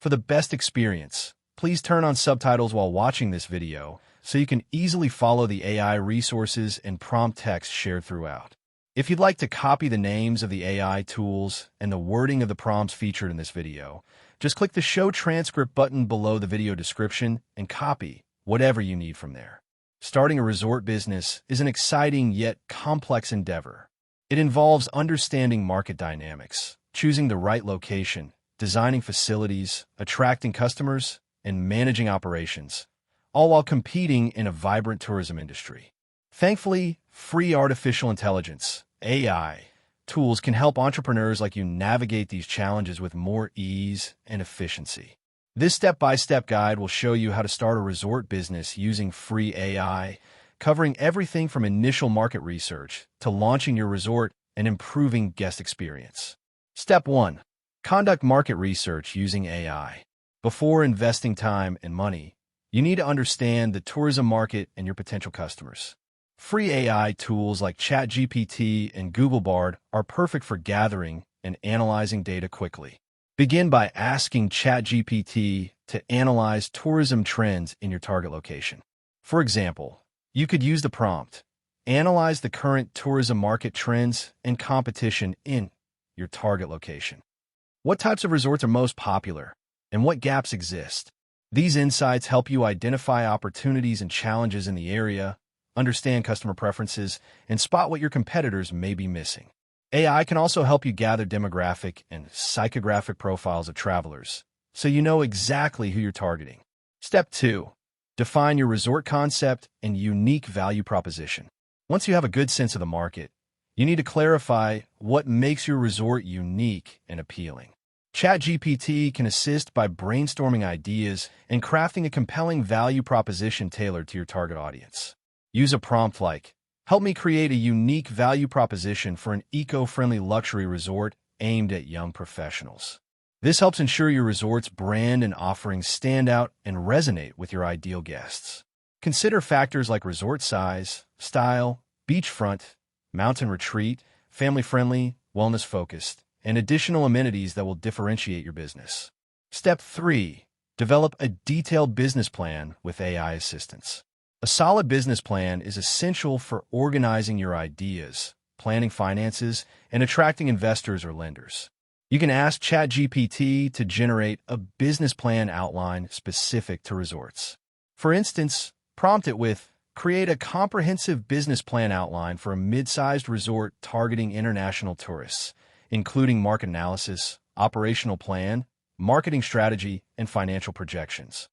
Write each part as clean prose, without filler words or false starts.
For the best experience, please turn on subtitles while watching this video so you can easily follow the AI resources and prompt text shared throughout. If you'd like to copy the names of the AI tools and the wording of the prompts featured in this video, just click the Show Transcript button below the video description and copy whatever you need from there. Starting a resort business is an exciting yet complex endeavor. It involves understanding market dynamics, choosing the right location, designing facilities, attracting customers, and managing operations, all while competing in a vibrant tourism industry. Thankfully, free artificial intelligence, AI, tools can help entrepreneurs like you navigate these challenges with more ease and efficiency. This step-by-step guide will show you how to start a resort business using free AI, covering everything from initial market research to launching your resort and improving guest experience. Step 1. Conduct market research using AI. Before investing time and money, you need to understand the tourism market and your potential customers. Free AI tools like ChatGPT and Google Bard are perfect for gathering and analyzing data quickly. Begin by asking ChatGPT to analyze tourism trends in your target location. For example, you could use the prompt, "Analyze the current tourism market trends and competition in your target location. What types of resorts are most popular, and what gaps exist?" These insights help you identify opportunities and challenges in the area, understand customer preferences, and spot what your competitors may be missing. AI can also help you gather demographic and psychographic profiles of travelers, so you know exactly who you're targeting. Step 2. Define your resort concept and unique value proposition. Once you have a good sense of the market, you need to clarify what makes your resort unique and appealing. ChatGPT can assist by brainstorming ideas and crafting a compelling value proposition tailored to your target audience. Use a prompt like, "Help me create a unique value proposition for an eco-friendly luxury resort aimed at young professionals." This helps ensure your resort's brand and offerings stand out and resonate with your ideal guests. Consider factors like resort size, style, beachfront, mountain retreat, family-friendly, wellness-focused, and additional amenities that will differentiate your business. Step 3. Develop a detailed business plan with AI assistance. A solid business plan is essential for organizing your ideas, planning finances, and attracting investors or lenders. You can ask ChatGPT to generate a business plan outline specific to resorts. For instance, prompt it with, "Create a comprehensive business plan outline for a mid-sized resort targeting international tourists, including market analysis, operational plan, marketing strategy, and financial projections."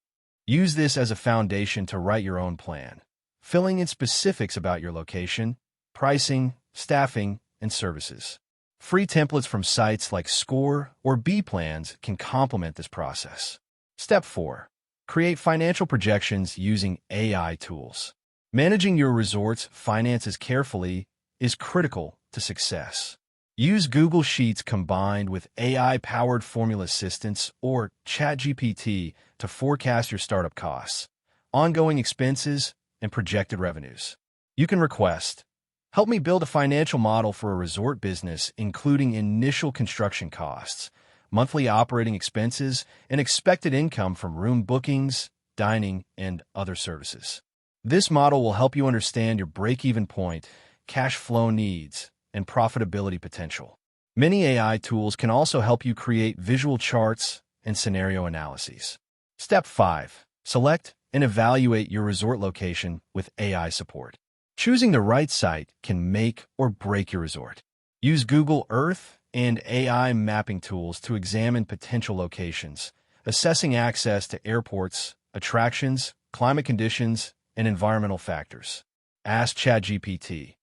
Use this as a foundation to write your own plan, filling in specifics about your location, pricing, staffing, and services. Free templates from sites like Score or B-Plans can complement this process. Step 4. Create financial projections using AI tools. Managing your resort's finances carefully is critical to success. Use Google Sheets combined with AI-powered formula assistance or ChatGPT to forecast your startup costs, ongoing expenses, and projected revenues. You can request, "Help me build a financial model for a resort business, including initial construction costs, monthly operating expenses, and expected income from room bookings, dining, and other services." This model will help you understand your break-even point, cash flow needs, and profitability potential. Many AI tools can also help you create visual charts and scenario analyses. Step 5. Select and evaluate your resort location with AI support. Choosing the right site can make or break your resort. Use Google Earth and AI mapping tools to examine potential locations, assessing access to airports, attractions, climate conditions, and environmental factors. Ask ChatGPT,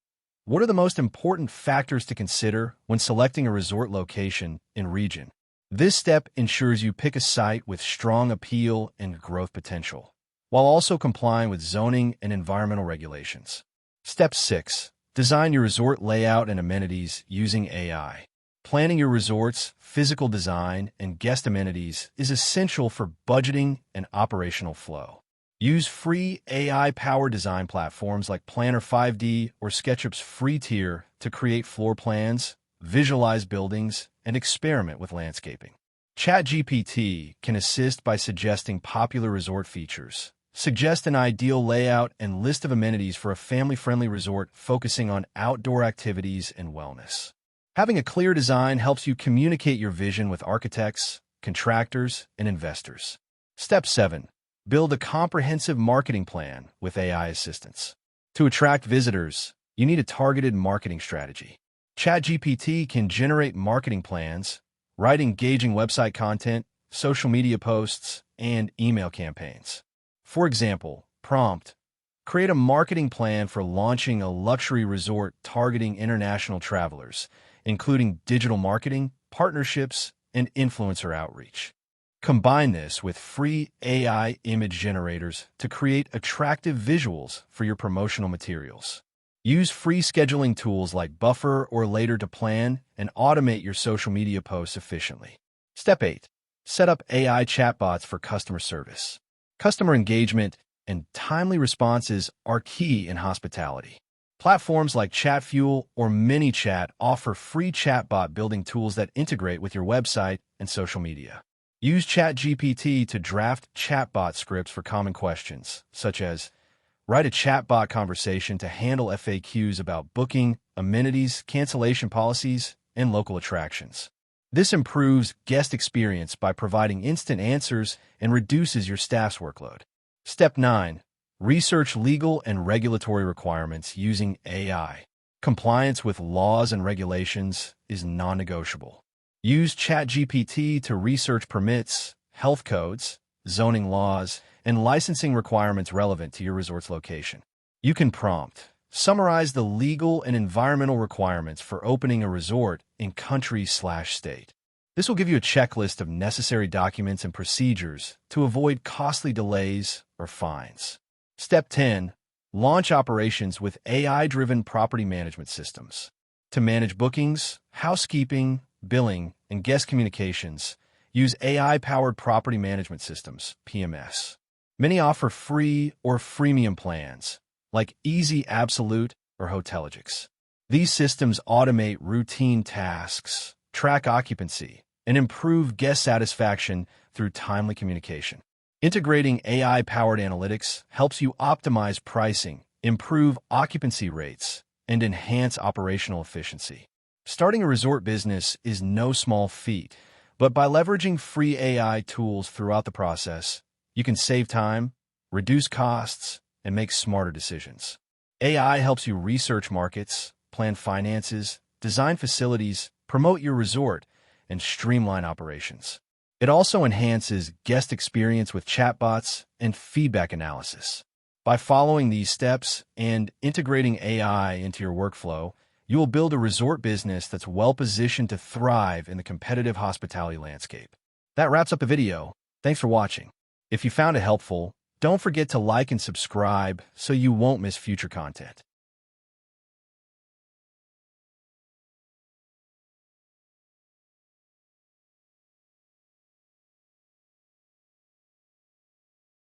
"What are the most important factors to consider when selecting a resort location and region?" This step ensures you pick a site with strong appeal and growth potential, while also complying with zoning and environmental regulations. Step 6. Design your resort layout and amenities using AI. Planning your resort's physical design and guest amenities is essential for budgeting and operational flow. Use free AI-powered design platforms like Planner 5D or SketchUp's free tier to create floor plans, visualize buildings, and experiment with landscaping. ChatGPT can assist by suggesting popular resort features. Suggest an ideal layout and list of amenities for a family-friendly resort focusing on outdoor activities and wellness. Having a clear design helps you communicate your vision with architects, contractors, and investors. Step 7. Build a comprehensive marketing plan with AI assistance. To attract visitors, you need a targeted marketing strategy. ChatGPT can generate marketing plans, write engaging website content, social media posts, and email campaigns. For example, prompt: create a marketing plan for launching a luxury resort targeting international travelers, including digital marketing, partnerships, and influencer outreach. Combine this with free AI image generators to create attractive visuals for your promotional materials. Use free scheduling tools like Buffer or Later to plan and automate your social media posts efficiently. Step 8. Set up AI chatbots for customer service. Customer engagement and timely responses are key in hospitality. Platforms like ChatFuel or ManyChat offer free chatbot building tools that integrate with your website and social media. Use ChatGPT to draft chatbot scripts for common questions, such as write a chatbot conversation to handle FAQs about booking, amenities, cancellation policies, and local attractions. This improves guest experience by providing instant answers and reduces your staff's workload. Step 9. Research legal and regulatory requirements using AI. Compliance with laws and regulations is non-negotiable. Use ChatGPT to research permits, health codes, zoning laws, and licensing requirements relevant to your resort's location. You can prompt: summarize the legal and environmental requirements for opening a resort in country/state. This will give you a checklist of necessary documents and procedures to avoid costly delays or fines. Step 10. Launch operations with AI-driven property management systems. To manage bookings, housekeeping, billing, and guest communications, use AI-powered property management systems, PMS. Many offer free or freemium plans, like Easy Absolute or Hotelligix. These systems automate routine tasks, track occupancy, and improve guest satisfaction through timely communication. Integrating AI-powered analytics helps you optimize pricing, improve occupancy rates, and enhance operational efficiency. Starting a resort business is no small feat, but by leveraging free AI tools throughout the process, you can save time, reduce costs, and make smarter decisions. AI helps you research markets, plan finances, design facilities, promote your resort, and streamline operations. It also enhances guest experience with chatbots and feedback analysis. By following these steps and integrating AI into your workflow, you will build a resort business that's well-positioned to thrive in the competitive hospitality landscape. That wraps up the video. Thanks for watching. If you found it helpful, don't forget to like and subscribe so you won't miss future content.